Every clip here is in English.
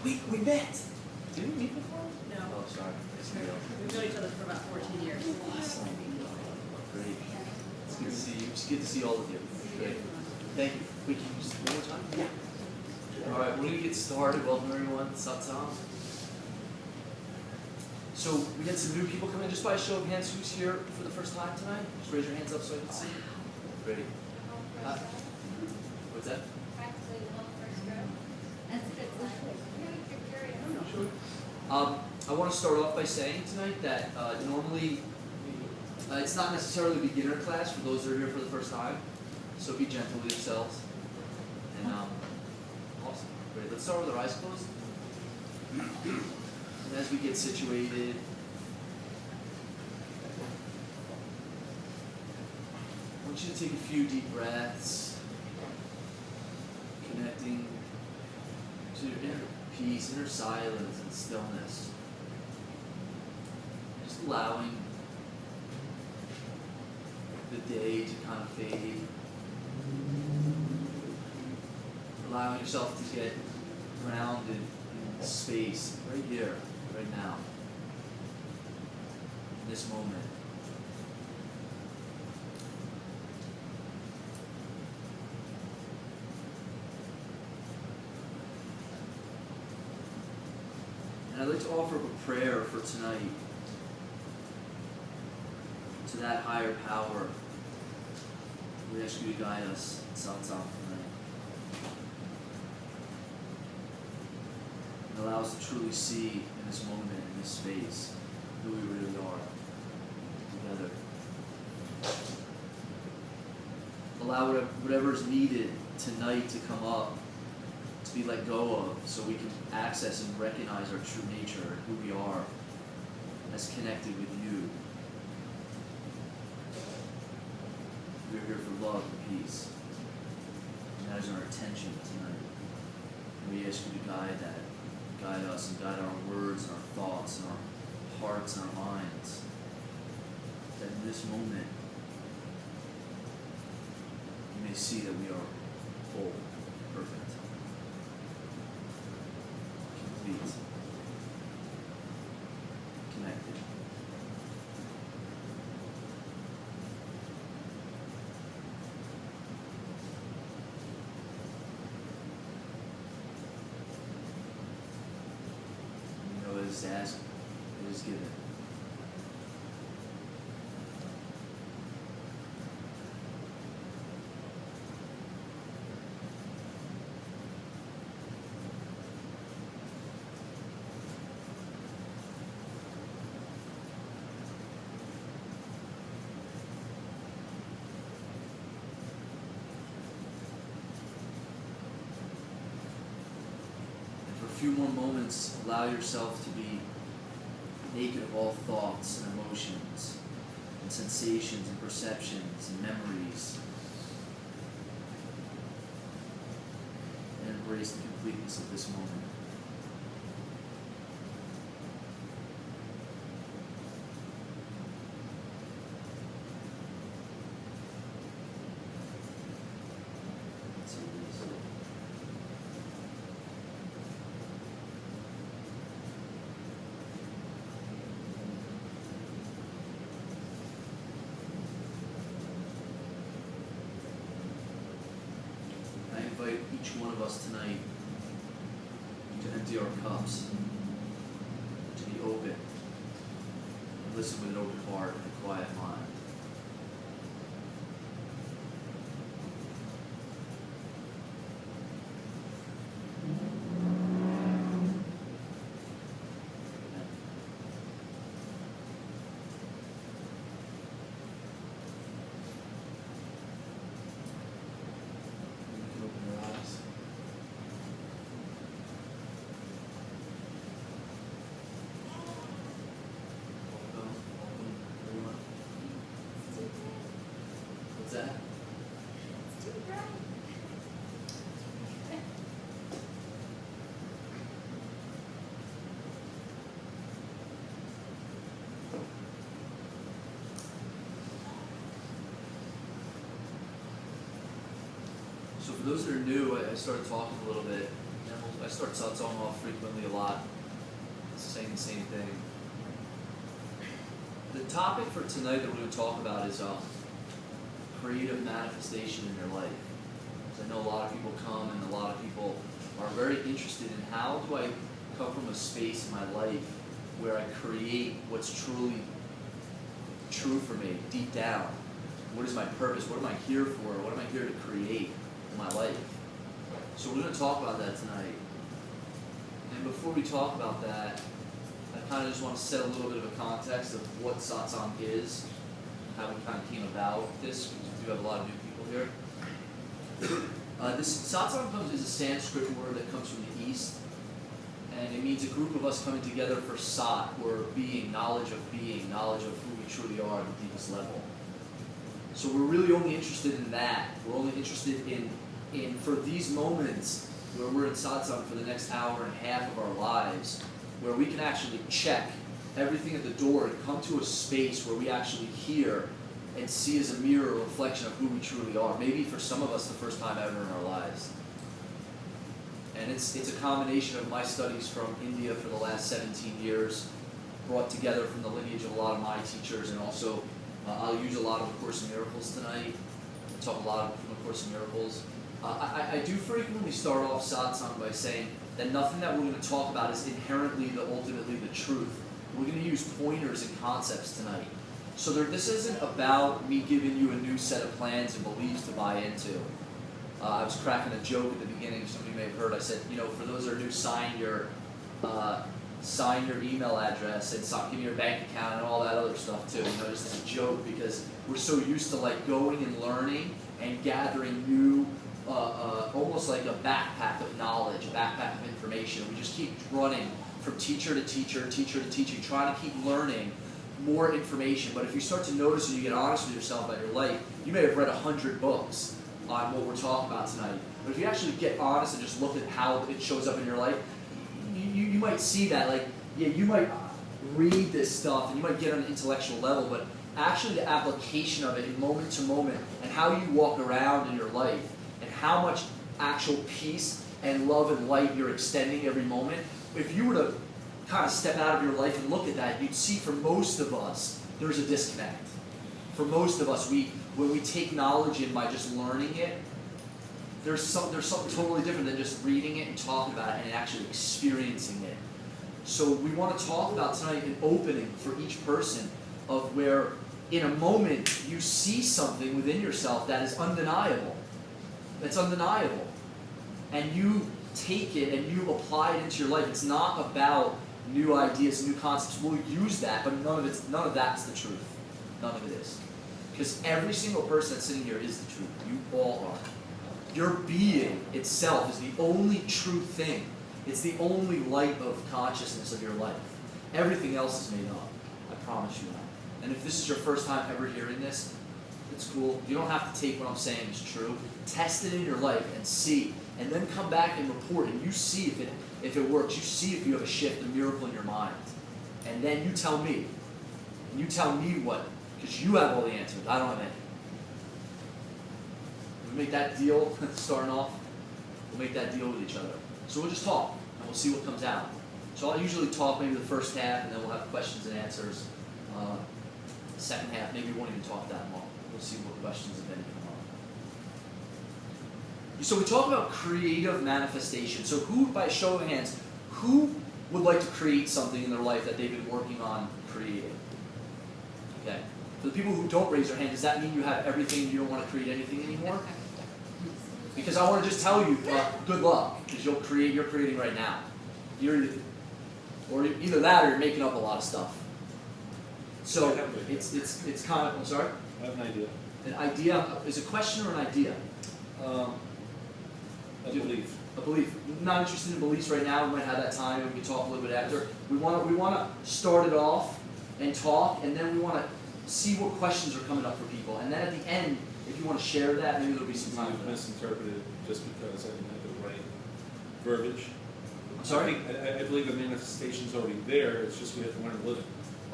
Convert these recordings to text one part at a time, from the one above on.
We met. Did we meet before? No. Oh, sorry. We've known each other for about 14 years. Awesome. Great. It's good to see you. It's good to see all of you. Great. Thank you. Wait, can you just one more time? Yeah. All right, we're going to get started. Welcome, everyone. Satsang. So, we had some new people come in. Just by a show of hands, who's here for the first time tonight? Just raise your hands up so I can see. Great. What's that? Practically the whole first row. That's a good sign. I want to start off by saying tonight that normally it's not necessarily a beginner class for those that are here for the first time, so be gentle with yourselves. And awesome. Great. Let's start with our eyes closed. And as we get situated, I want you to take a few deep breaths, connecting to your inner peace, inner silence, and stillness. Just allowing the day to kind of fade. Allowing yourself to get grounded in space right here, right now, in this moment. And I'd like to offer up a prayer for tonight to that higher power. We ask you to guide us in Satsang tonight. And allow us to truly see in this moment, in this space, who we really are together. Allow whatever is needed tonight to come up, to be let go of, so we can access and recognize our true nature and who we are as connected with you. We are here for love and peace. And that is our intention tonight. And we ask you to guide us and guide our words and our thoughts and our hearts and our minds. That in this moment, you may see that we are whole, perfect, complete, connected. You know, it is asked, it is given. Few more moments, allow yourself to be naked of all thoughts and emotions and sensations and perceptions and memories, and embrace the completeness of this moment. Each one of us tonight to empty our cups, to be open, and listen with an open heart and a quiet mind. That? It's too bright. So for those that are new, I started talking a little bit. I start satsang off frequently a lot, saying the same thing. The topic for tonight that we're going to talk about is creative manifestation in your life. I know a lot of people come and a lot of people are very interested in how do I come from a space in my life where I create what's truly true for me, deep down. What is my purpose? What am I here for? What am I here to create in my life? So we're going to talk about that tonight. And before we talk about that, I kind of just want to set a little bit of a context of what satsang is, how we kind of came about this, because we do have a lot of new people here. This satsang is a Sanskrit word that comes from the East, and it means a group of us coming together for sat, or being, knowledge of who we truly are at the deepest level. So we're really only interested in that. We're only interested in for these moments where we're in satsang for the next hour and a half of our lives, where we can actually check everything at the door and come to a space where we actually hear and see as a mirror a reflection of who we truly are. Maybe for some of us the first time ever in our lives. And it's a combination of my studies from India for the last 17 years, brought together from the lineage of a lot of my teachers, and also I'll use a lot of A Course in Miracles tonight. I'll talk a lot from A Course in Miracles. I do frequently start off satsang by saying that nothing that we're going to talk about is inherently ultimately the truth. We're going to use pointers and concepts tonight. So this isn't about me giving you a new set of plans and beliefs to buy into. I was cracking a joke at the beginning. Somebody may have heard. I said, for those that are new, sign your email address and give me your bank account and all that other stuff too. Just as a joke, because we're so used to going and learning and gathering new, almost like a backpack of knowledge, a backpack of information. We just keep running from teacher to teacher, trying to keep learning more information. But if you start to notice and you get honest with yourself about your life, you may have read 100 books on what we're talking about tonight. But if you actually get honest and just look at how it shows up in your life, you might see that, you might read this stuff and you might get on an intellectual level, but actually the application of it in moment to moment and how you walk around in your life and how much actual peace and love and light you're extending every moment, if you were to kind of step out of your life and look at that, you'd see for most of us, there's a disconnect. For most of us, when we take knowledge in by just learning it, there's something totally different than just reading it and talking about it and actually experiencing it. So we want to talk about tonight an opening for each person of where in a moment you see something within yourself that is undeniable. That's undeniable. And you take it and you apply it into your life. It's not about new ideas, new concepts. We'll use that, but none of that's the truth. None of it is. Because every single person that's sitting here is the truth. You all are. Your being itself is the only true thing. It's the only light of consciousness of your life. Everything else is made up. I promise you that. And if this is your first time ever hearing this, it's cool. You don't have to take what I'm saying as true. Test it in your life and see. And then come back and report, and you see if it works. You see if you have a shift, a miracle in your mind. And then you tell me. And you tell me what, because you have all the answers. I don't have any. We make that deal, starting off, we'll make that deal with each other. So we'll just talk, and we'll see what comes out. So I'll usually talk maybe the first half, and then we'll have questions and answers. The second half, maybe we won't even talk that long. We'll see what questions, if any, come up. So we talk about creative manifestation. So who, by a show of hands, who would like to create something in their life that they've been working on creating? Okay. For the people who don't raise their hand, does that mean you have everything and you don't want to create anything anymore? Because I want to just tell you, good luck, because you're creating right now. Or either that or you're making up a lot of stuff. So it's kind of, I'm sorry? I have an idea. An idea, is a question or an idea? A belief. A belief. Not interested in beliefs right now. We might have that time and we can talk a little bit after. We want to start it off and talk, and then we want to see what questions are coming up for people. And then at the end, if you want to share that, maybe there'll be some time. You've misinterpreted just because I didn't have the right verbiage. I'm sorry? I believe the manifestation's already there. It's just we have to learn to live it.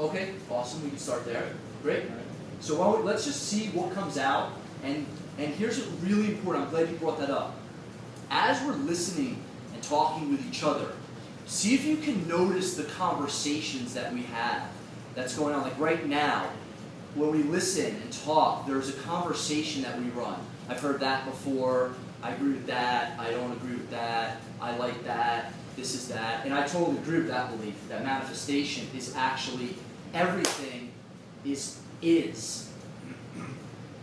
Okay, awesome. We can start there. Great. All right. So let's just see what comes out. And here's what's really important. I'm glad you brought that up. As we're listening and talking with each other, see if you can notice the conversations that we have that's going on. Like right now, when we listen and talk, there's a conversation that we run. I've heard that before. I agree with that. I don't agree with that. I like that. This is that. And I totally agree with that belief, that manifestation is actually everything is.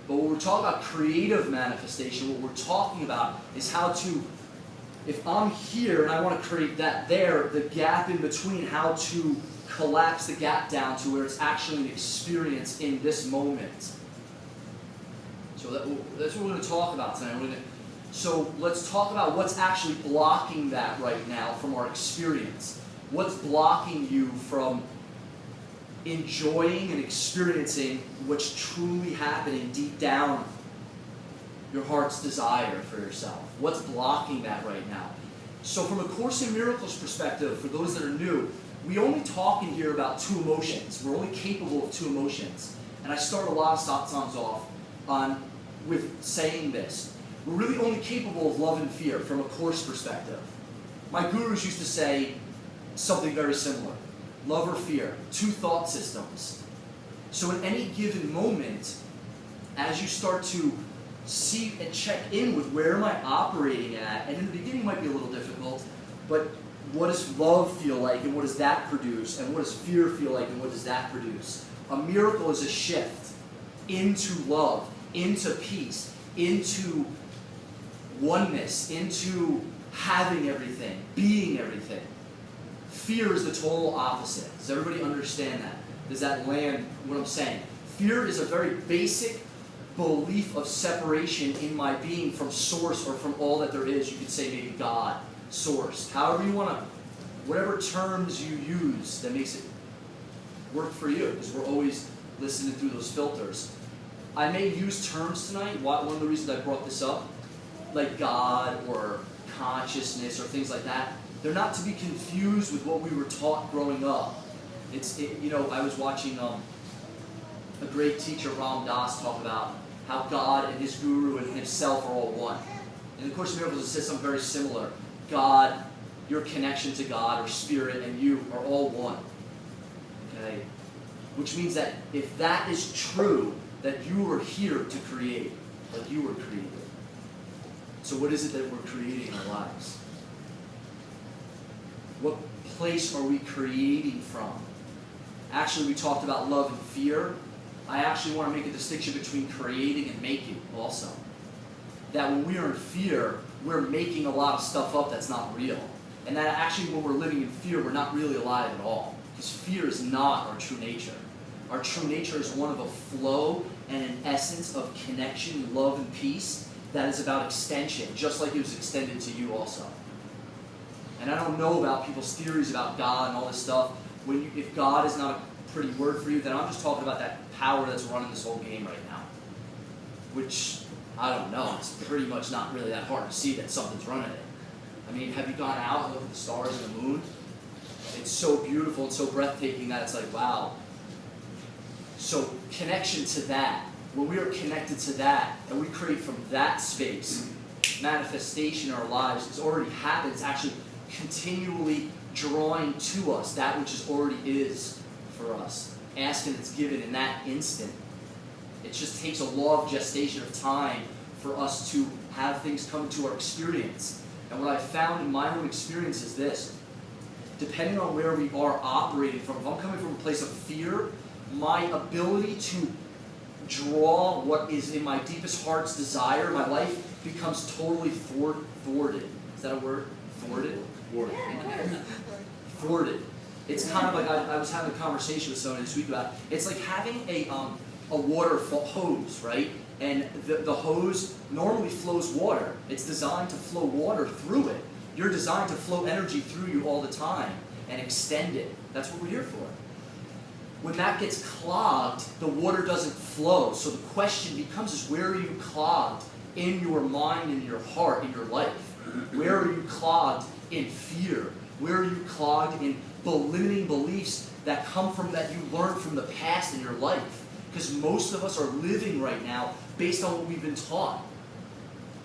But when we're talking about creative manifestation, what we're talking about is how to, if I'm here and I want to create that there, the gap in between, how to collapse the gap down to where it's actually an experience in this moment. So that's what we're going to talk about tonight. So let's talk about what's actually blocking that right now from our experience. What's blocking you from enjoying and experiencing what's truly happening deep down your heart's desire for yourself? What's blocking that right now? So from a Course in Miracles perspective, for those that are new, we only talk in here about two emotions. We're only capable of two emotions. And I start a lot of songs off with saying this. We're really only capable of love and fear from a Course perspective. My gurus used to say something very similar. Love or fear, two thought systems. So in any given moment, as you start to see and check in with where am I operating at, and in the beginning it might be a little difficult, but what does love feel like and what does that produce, and what does fear feel like and what does that produce? A miracle is a shift into love, into peace, into oneness, into having everything, being everything. Fear is the total opposite. Does everybody understand that? Does that land what I'm saying? Fear is a very basic belief of separation in my being from source or from all that there is. You could say maybe God, source, however you want to, whatever terms you use that makes it work for you, because we're always listening through those filters. I may use terms tonight. One of the reasons I brought this up, like God or consciousness or things like that, they're not to be confused with what we were taught growing up. I was watching a great teacher, Ram Dass, talk about how God and his guru and himself are all one. In the Course in Miracles, it says something very similar. God, your connection to God or Spirit, and you are all one. Okay? Which means that if that is true, that you are here to create, like you were created. So what is it that we're creating in our lives? What place are we creating from? Actually, we talked about love and fear. I actually want to make a distinction between creating and making also. That when we are in fear, we're making a lot of stuff up that's not real. And that actually when we're living in fear, we're not really alive at all. Because fear is not our true nature. Our true nature is one of a flow and an essence of connection, love, and peace that is about extension, just like it was extended to you also. And I don't know about people's theories about God and all this stuff. If God is not a pretty word for you, then I'm just talking about that power that's running this whole game right now. Which, I don't know, it's pretty much not really that hard to see that something's running it. I mean, have you gone out and looked at the stars and the moon? It's so beautiful and so breathtaking that it's like, wow. So connection to that, when we are connected to that, and we create from that space, manifestation in our lives has already happened. It's actually continually drawing to us that which is already is for us. Asking it's given in that instant. It just takes a law of gestation of time for us to have things come to our experience. And what I've found in my own experience is this. Depending on where we are operating from, if I'm coming from a place of fear, my ability to draw what is in my deepest heart's desire, my life becomes totally thwarted. Is that a word? Thwarted? Thwarted. It's kind of like I was having a conversation with someone this week about, it's like having a water hose, right? And the hose normally flows water. It's designed to flow water through it. You're designed to flow energy through you all the time and extend it. That's what we're here for. When that gets clogged, the water doesn't flow. So the question becomes is, where are you clogged in your mind, in your heart, in your life? Where are you clogged in fear? Where are you clogged in limiting beliefs that come from, that you learned from the past in your life? Because most of us are living right now based on what we've been taught.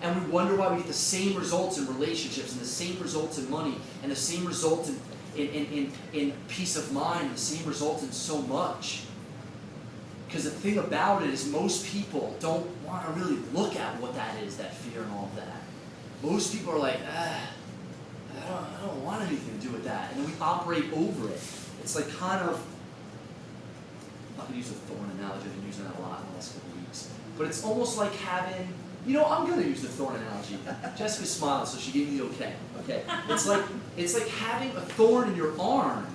And we wonder why we get the same results in relationships, and the same results in money, and the same results in peace of mind, and the same results in so much. Because the thing about it is most people don't want to really look at what that is, that fear and all of that. Most people are like, I don't want anything to do with that. And then we operate over it. It's like kind of, I'm not going to use a thorn analogy, I've been using that a lot in the last couple of weeks. But it's almost like having, I'm going to use the thorn analogy. Jessica smiled, so she gave me the okay. It's like having a thorn in your arm.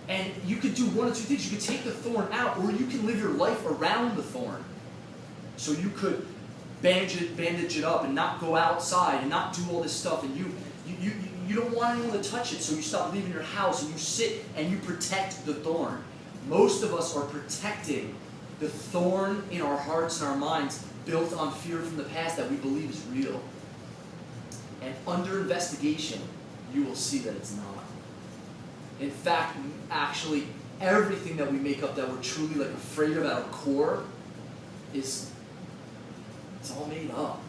And you could do one of two things. You could take the thorn out, or you can live your life around the thorn. So you could bandage it up and not go outside and not do all this stuff. And you don't want anyone to touch it, so you stop leaving your house and you sit and you protect the thorn. Most of us are protecting the thorn in our hearts and our minds built on fear from the past that we believe is real. And under investigation, you will see that it's not. In fact, actually, everything that we make up that we're truly like afraid of at our core it's all made up.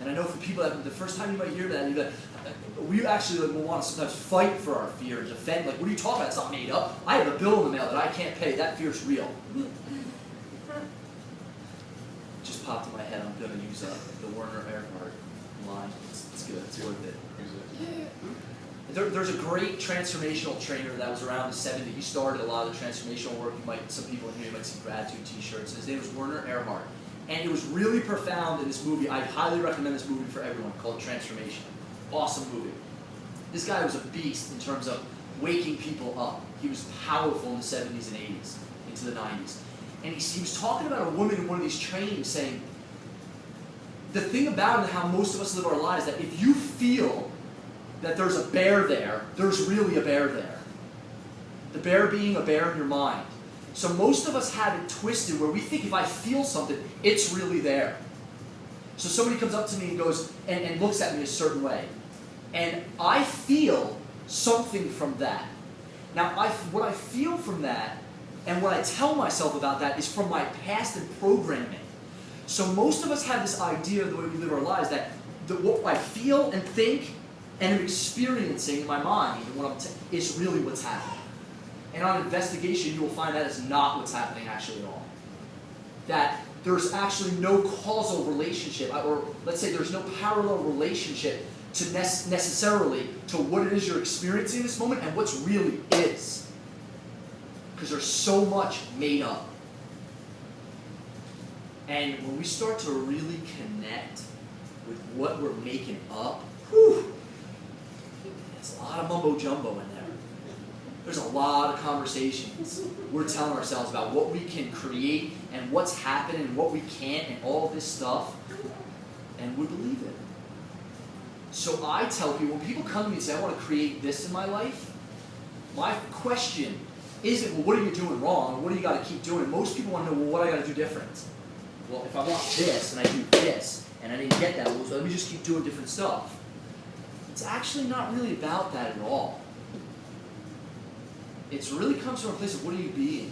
And I know for people that the first time you might hear that, you're like, we actually will want to sometimes fight for our fear and defend. Like, what are you talking about? It's not made up. I have a bill in the mail that I can't pay. That fear's real. Just popped in my head. I'm going to use the Werner Erhard line. It's good. It's worth it. There's a great transformational trainer that was around the 70s. He started a lot of the transformational work. Some people in here might see gratitude t-shirts. His name was Werner Erhard. And it was really profound in this movie. I highly recommend this movie for everyone, called Transformation. Awesome movie. This guy was a beast in terms of waking people up. He was powerful in the 70s and 80s, into the 90s. And he was talking about a woman in one of these trainings saying, the thing about it and how most of us live our lives, that if you feel that there's a bear there, there's really a bear there. The bear being a bear in your mind. So most of us have it twisted where we think if I feel something, it's really there. So somebody comes up to me and goes, and looks at me a certain way. And I feel something from that. Now, what I feel from that, and what I tell myself about that, is from my past and programming. So most of us have this idea of the way we live our lives, that what I feel and think and am experiencing in my mind is really what's happening. And on investigation, you will find that is not what's happening actually at all. That there's actually no causal relationship, or let's say there's no parallel relationship to necessarily to what it is you're experiencing in this moment and what's really is. Because there's so much made up. And when we start to really connect with what we're making up, there's a lot of mumbo jumbo in there. There's a lot of conversations we're telling ourselves about what we can create and what's happening and what we can't and all this stuff, and we believe it. So I tell people, when people come to me and say, I want to create this in my life, my question isn't, well, what are you doing wrong? Or what do you got to keep doing? And most people want to know, well, what do I got to do different? Well, if I want this and I do this and I didn't get that, well, so let me just keep doing different stuff. It's actually not really about that at all. It really comes from a place of what are you being?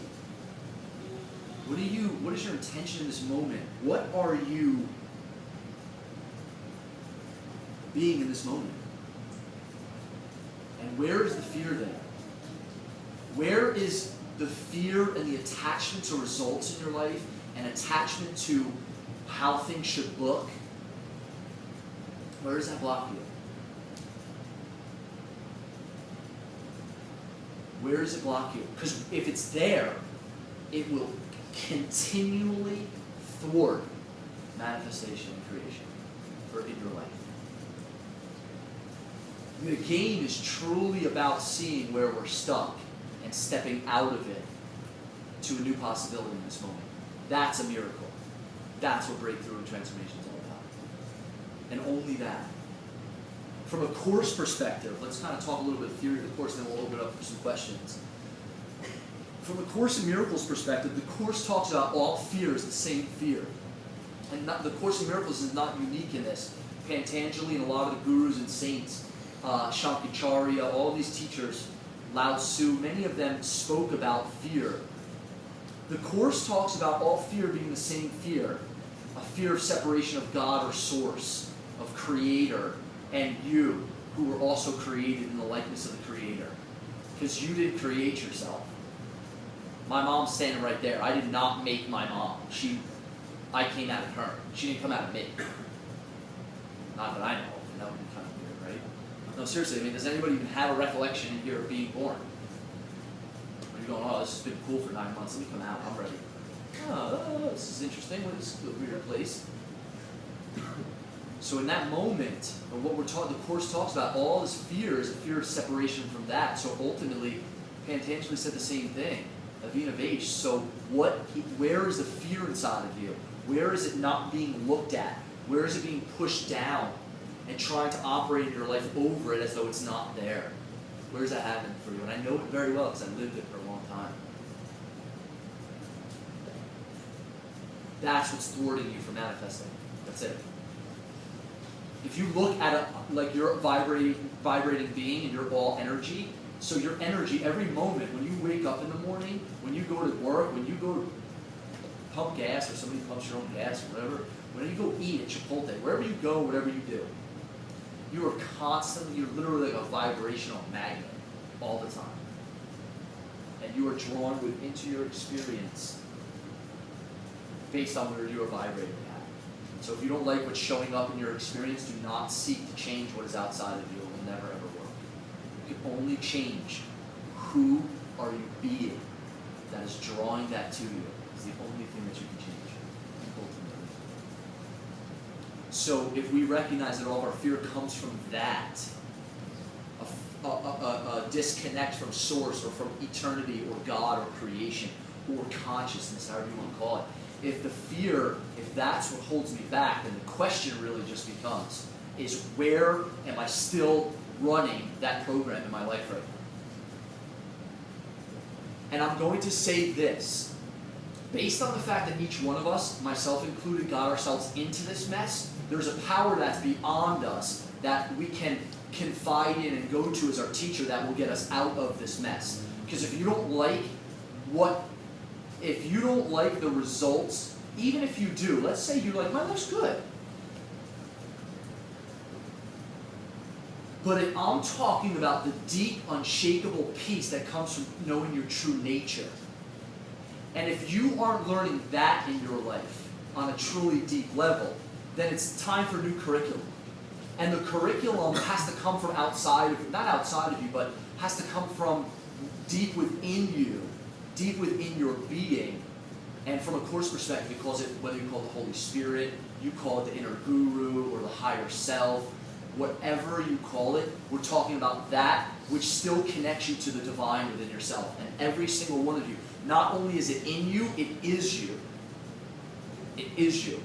What is your intention in this moment? What are you being in this moment? And where is the fear there? Where is the fear and the attachment to results in your life and attachment to how things should look? Where does that block you? Where does it block you? Because if it's there, it will continually thwart manifestation and creation in your life. The game is truly about seeing where we're stuck and stepping out of it to a new possibility in this moment. That's a miracle. That's what breakthrough and transformation is all about. And only that. From a course perspective, let's kind of talk a little bit of theory of the course, and then we'll open it up for some questions. From a Course in Miracles perspective, the course talks about all fear is the same fear. And the Course in Miracles is not unique in this. Patanjali and a lot of the gurus and saints, Shankaracharya, all these teachers, Lao Tzu, many of them spoke about fear. The Course talks about all fear being the same fear, a fear of separation of God or source, of creator, and you, who were also created in the likeness of the creator. Because you didn't create yourself. My mom's standing right there. I did not make my mom. I came out of her. She didn't come out of me. Not that I know of, and that would be kind of weird, right? No, seriously, I mean, does anybody even have a recollection in here of being born? Are you going, oh, this has been cool for 9 months, let me come out, I'm ready. Oh, this is interesting, what is a weird place? So in that moment, and what we're taught, the Course talks about, all this fear is a fear of separation from that. So ultimately, Pantangeli said the same thing, Avina Vaish. So where is the fear inside of you? Where is it not being looked at? Where is it being pushed down and trying to operate in your life over it as though it's not there? Where does that happen for you? And I know it very well because I lived it for a long time. That's what's thwarting you from manifesting. That's it. If you look at like you're a vibrating being and you're all energy, so your energy every moment, when you wake up in the morning, when you go to work, when you go to pump gas or somebody pumps your own gas or whatever, when you go eat at Chipotle, wherever you go, whatever you do, you are constantly, you're literally like a vibrational magnet all the time. And you are drawn into your experience based on where you are vibrating at. So if you don't like what's showing up in your experience, do not seek to change what is outside of you. It will never ever work. You can only change who are you being that is drawing that to you. It's the only thing that you can change, ultimately. So if we recognize that all of our fear comes from that, a disconnect from source or from eternity or God or creation or consciousness, however you want to call it, if the fear, if that's what holds me back, then the question really just becomes, is where am I still running that program in my life right now? And I'm going to say this, based on the fact that each one of us, myself included, got ourselves into this mess, there's a power that's beyond us that we can confide in and go to as our teacher that will get us out of this mess. Because if you don't like the results, even if you do, let's say you're like, my life's good. But I'm talking about the deep, unshakable peace that comes from knowing your true nature. And if you aren't learning that in your life on a truly deep level, then it's time for new curriculum. And the curriculum has to come from outside of you, not outside of you, but has to come from deep within you, deep within your being. And from a Course perspective, he calls it, whether you call it the Holy Spirit, you call it the inner guru or the higher self, whatever you call it, we're talking about that which still connects you to the divine within yourself. And every single one of you, not only is it in you, it is you. It is you.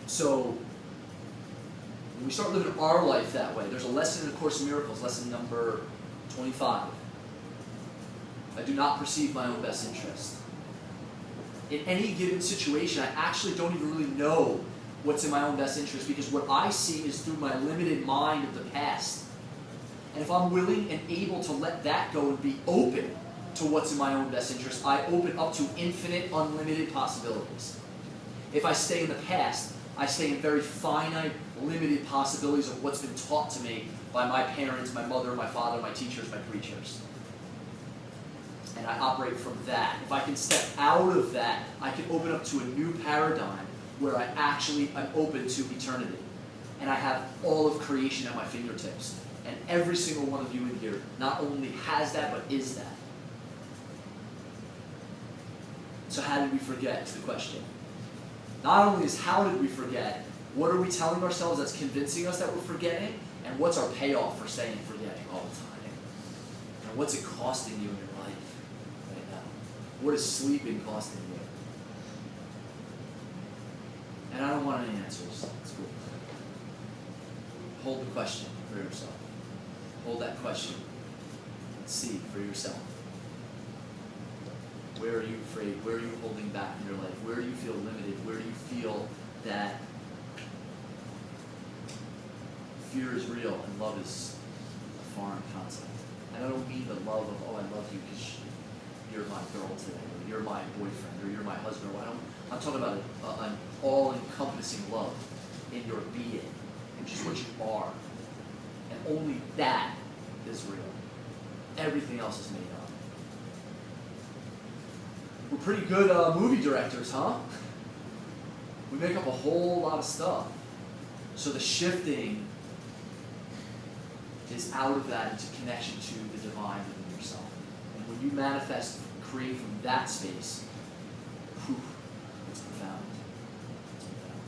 So, when we start living our life that way, there's a lesson in the Course in Miracles, lesson number 25. I do not perceive my own best interest. In any given situation, I actually don't even really know what's in my own best interest because what I see is through my limited mind of the past. And if I'm willing and able to let that go and be open to what's in my own best interest, I open up to infinite, unlimited possibilities. If I stay in the past, I stay in very finite, limited possibilities of what's been taught to me by my parents, my mother, my father, my teachers, my preachers. And I operate from that. If I can step out of that, I can open up to a new paradigm where I'm open to eternity. And I have all of creation at my fingertips. And every single one of you in here not only has that, but is that. So how did we forget is the question. Not only is how did we forget, what are we telling ourselves that's convincing us that we're forgetting? And what's our payoff for saying forgetting all the time? And what's it costing you in your life right now? What is sleeping costing you? And I don't want any answers. It's cool. Hold the question for yourself. Hold that question. And see for yourself. Where are you afraid? Where are you holding back in your life? Where do you feel limited? Where do you feel that fear is real and love is a foreign concept? And I don't mean the love of, oh, I love you because you're my girl today, or you're my boyfriend, or you're my husband. I'm talking about an all-encompassing love in your being, which is what you are. And only that is real. Everything else is made up. We're pretty good movie directors, huh? We make up a whole lot of stuff. So the shifting is out of that into connection to the divine within yourself. And when you manifest, create from that space, whew, it's profound. It's profound.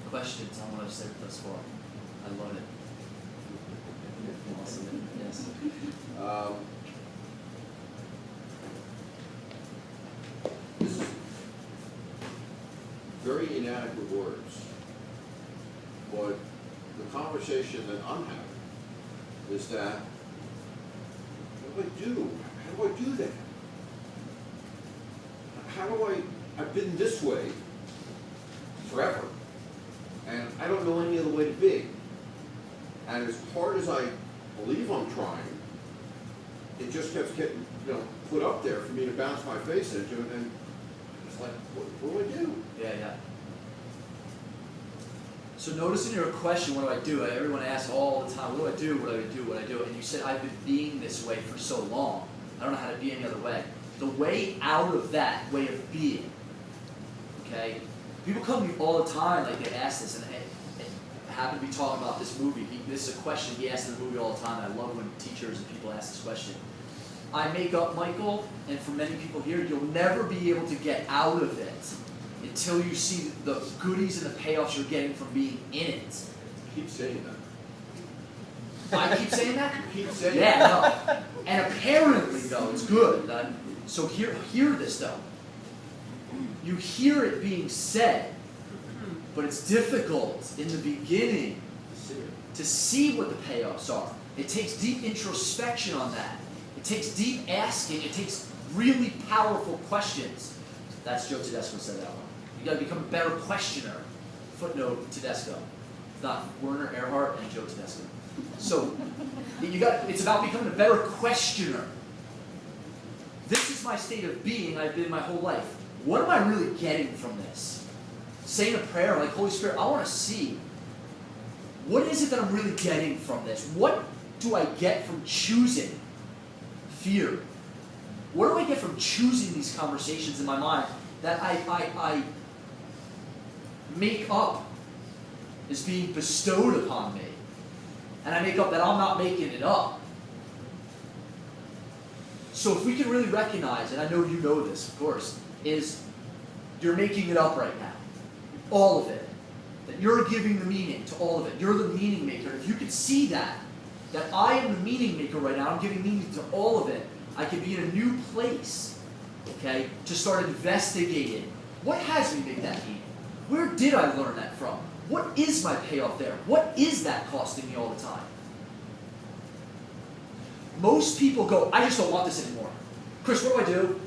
Questions on what I've said thus far? I love it. Awesome. Yes. This is very inadequate words, but the conversation that I'm having is that, what do I do? How do I do that? How do I've been this way forever, and I don't know any other way to be. And as hard as I believe I'm trying, it just keeps getting, put up there for me to bounce my face into, and it's like, what do I do? Yeah. So notice in your question, what do I do? Everyone asks all the time, what do I do? What do I do? What do I do? And you said, I've been being this way for so long. I don't know how to be any other way. The way out of that way of being, okay? People come to me all the time, like they ask this, and I happen to be talking about this movie. This is a question he asks in the movie all the time, and I love when teachers and people ask this question. I make up, Michael, and for many people here, you'll never be able to get out of it until you see the goodies and the payoffs you're getting from being in it. Keep saying that. I keep saying that? Keep saying Yeah, that. no. And apparently, though, it's good. So hear this, though. You hear it being said, but it's difficult in the beginning to see what the payoffs are. It takes deep introspection on that. It takes deep asking. It takes really powerful questions. That's Joe Tedesco said that one. You got to become a better questioner. Footnote Tedesco. It's not Werner Erhard and Joe Tedesco. So it's about becoming a better questioner. This is my state of being I've been my whole life. What am I really getting from this? Saying a prayer like, Holy Spirit, I want to see, what is it that I'm really getting from this? What do I get from choosing fear? What do I get from choosing these conversations in my mind that I make up as being bestowed upon me? And I make up that I'm not making it up. So if we can really recognize, and I know you know this, of course, is you're making it up right now. All of it. That you're giving the meaning to all of it. You're the meaning maker. If you could see that I am the meaning maker right now, I'm giving meaning to all of it, I could be in a new place, okay, to start investigating. What has me make that meaning? Where did I learn that from? What is my payoff there? What is that costing me all the time? Most people go, I just don't want this anymore. Chris, what do I do?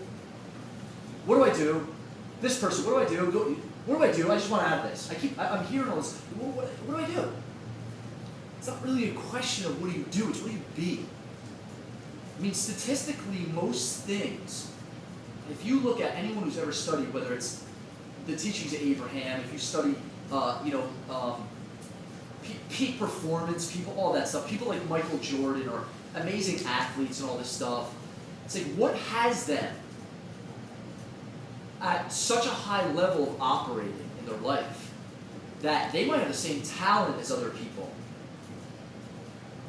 What do I do? This person, what do I do? What do I do? I just want to have this. I'm hearing all this. What do I do? It's not really a question of what do you do, it's what do you be. I mean, statistically, most things, if you look at anyone who's ever studied, whether it's the teachings of Abraham, if you study, peak performance, people, all that stuff, people like Michael Jordan or amazing athletes and all this stuff, it's like, what has them at such a high level of operating in their life that they might have the same talent as other people,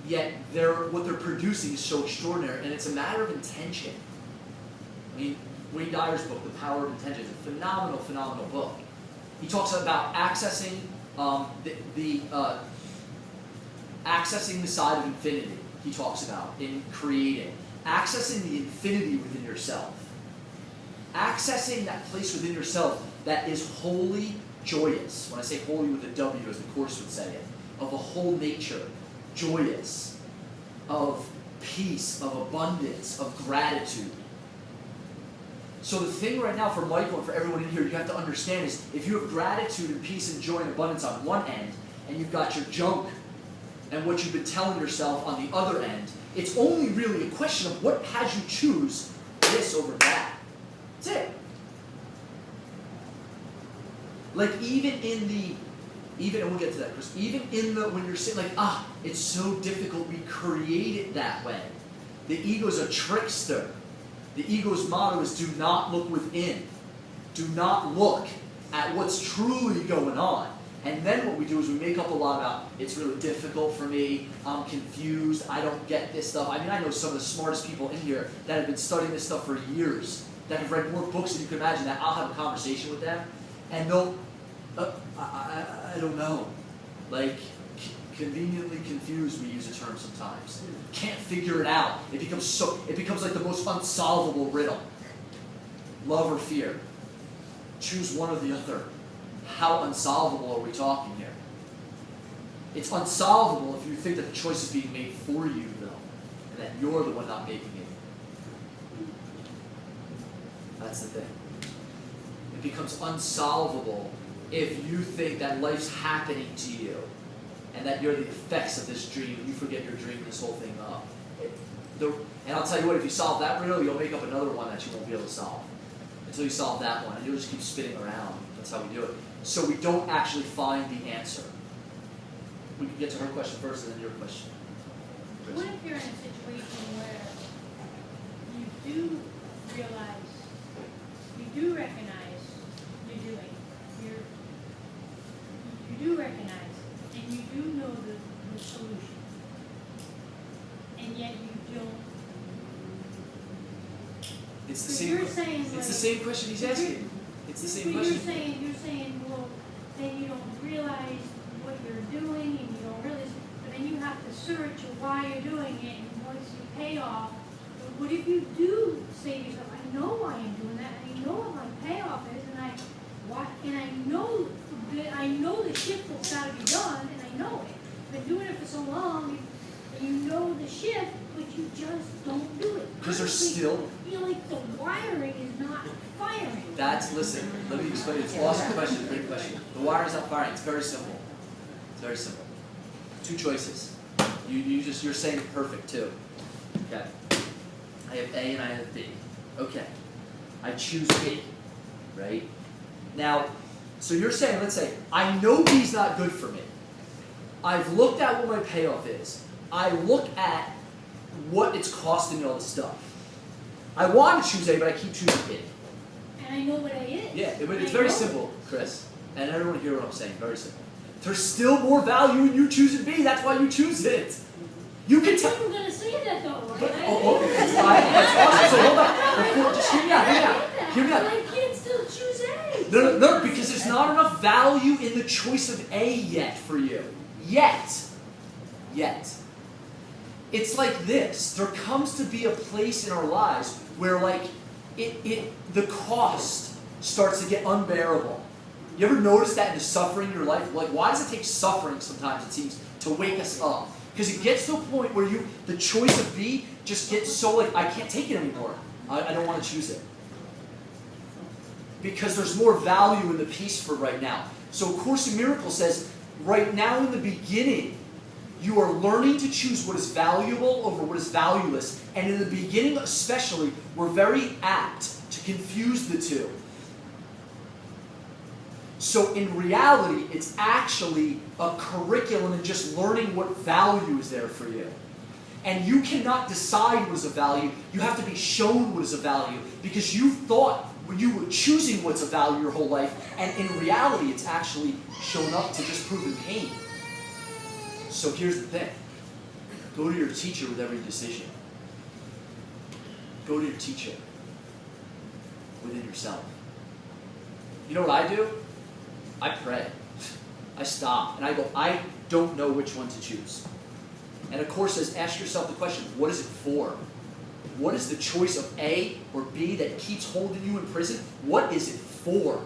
yet what they're producing is so extraordinary, and it's a matter of intention. I mean, Wayne Dyer's book, The Power of Intention, is a phenomenal, phenomenal book. He talks about accessing accessing the side of infinity. He talks about in creating, accessing the infinity within yourself, accessing that place within yourself that is wholly joyous. When I say holy with a W, as the Course would say it, of a whole nature, joyous, of peace, of abundance, of gratitude. So the thing right now for Michael and for everyone in here, you have to understand is if you have gratitude and peace and joy and abundance on one end, and you've got your junk and what you've been telling yourself on the other end. It's only really a question of what has you choose this over that. That's it. Like even and we'll get to that, Chris, even in when you're saying like, it's so difficult, we create it that way. The ego's a trickster. The ego's motto is do not look within. Do not look at what's truly going on. And then what we do is we make up a lot about, it's really difficult for me, I'm confused, I don't get this stuff. I mean, I know some of the smartest people in here that have been studying this stuff for years, that have read more books than you can imagine, that I'll have a conversation with them, and they'll, I don't know, like, conveniently confused, we use a term sometimes. Can't figure it out. It becomes like the most unsolvable riddle. Love or fear. Choose one or the other. How unsolvable are we talking here? It's unsolvable if you think that the choice is being made for you, though, and that you're the one not making it. That's the thing. It becomes unsolvable if you think that life's happening to you, and that you're the effects of this dream, and you forget you're dreaming this whole thing up. And I'll tell you what, if you solve that riddle, you'll make up another one that you won't be able to solve. Until you solve that one, and you'll just keep spinning around. That's how we do it. So we don't actually find the answer. We can get to her question first and then your question. What if you're in a situation where you do realize, you do recognize you're doing, you do recognize, and you do know the solution, and yet you don't. It's the So same. you're saying, It's like, the same question he's asking. It's the same but question. you're saying, well, then you don't realize what you're doing, and you don't realize, but then you have to search why you're doing it, and once you pay off, but what if you do say to yourself, I know why I'm doing that, and I know what my payoff is, and I know the shift that's got to be done, and I know it. I've been doing it for so long, and you know the shift, but you just don't do it. Because there's Honestly, still. I feel like the wiring is not firing. Listen, let me explain it. It's an awesome question, great question. The wiring's not firing. It's very simple. It's very simple. Two choices. You're saying it perfect too. Okay. I have A and I have B. Okay. I choose B. Right? Now, so you're saying, let's say, I know B's not good for me. I've looked at what my payoff is. I look at what it's costing me all this stuff. I want to choose A, but I keep choosing B. And I know what A is. Yeah, but it's I very know simple, Chris. And everyone hear what I'm saying. Very simple. There's still more value in you choosing B. That's why you choose it. You can tell. People are gonna say that though, right? But, okay, that's fine. That's awesome. So hold on. Just hear me out. Hear me out. But I can't still choose A. No, because there's not enough value in the choice of A yet for you. Yet. It's like this. There comes to be a place in our lives where like the cost starts to get unbearable. You ever notice that in the suffering in your life? Like, why does it take suffering sometimes, it seems, to wake us up? Because it gets to a point where the choice of B just gets so like, I can't take it anymore. I don't want to choose it. Because there's more value in the peace for right now. So Course in Miracles says, right now in the beginning, you are learning to choose what is valuable over what is valueless. And in the beginning especially, we're very apt to confuse the two. So in reality, it's actually a curriculum in just learning what value is there for you. And you cannot decide what is a value. You have to be shown what is a value. Because you thought when you were choosing what's a value your whole life, and in reality, it's actually shown up to just prove in pain. So here's the thing. Go to your teacher with every decision. Go to your teacher within yourself. You know what I do? I pray. I stop and I go, I don't know which one to choose. And of course says, ask yourself the question, what is it for? What is the choice of A or B that keeps holding you in prison? What is it for?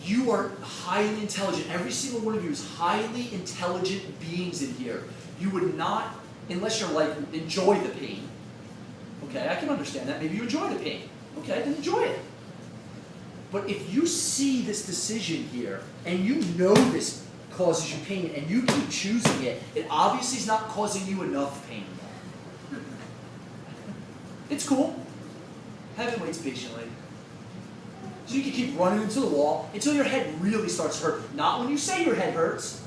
You are highly intelligent. Every single one of you is highly intelligent beings in here. You would not, unless you're like, enjoy the pain. Okay, I can understand that. Maybe you enjoy the pain. Okay, then enjoy it. But if you see this decision here, and you know this causes you pain and you keep choosing it, it obviously is not causing you enough pain. It's cool. Heaven waits patiently. So you can keep running into the wall until your head really starts to hurt. Not when you say your head hurts.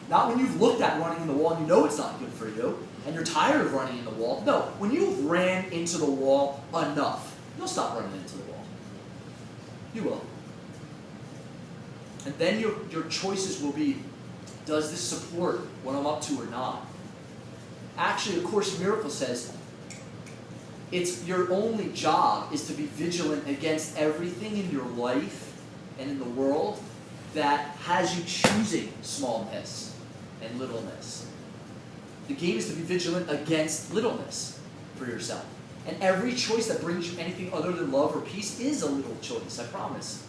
Not when you've looked at running in the wall and you know it's not good for you. And you're tired of running in the wall. No, when you've ran into the wall enough, you'll stop running into the wall. You will. And then your choices will be, does this support what I'm up to or not? Actually, the Course in Miracles says, it's your only job is to be vigilant against everything in your life and in the world that has you choosing smallness and littleness. The game is to be vigilant against littleness for yourself. And every choice that brings you anything other than love or peace is a little choice, I promise.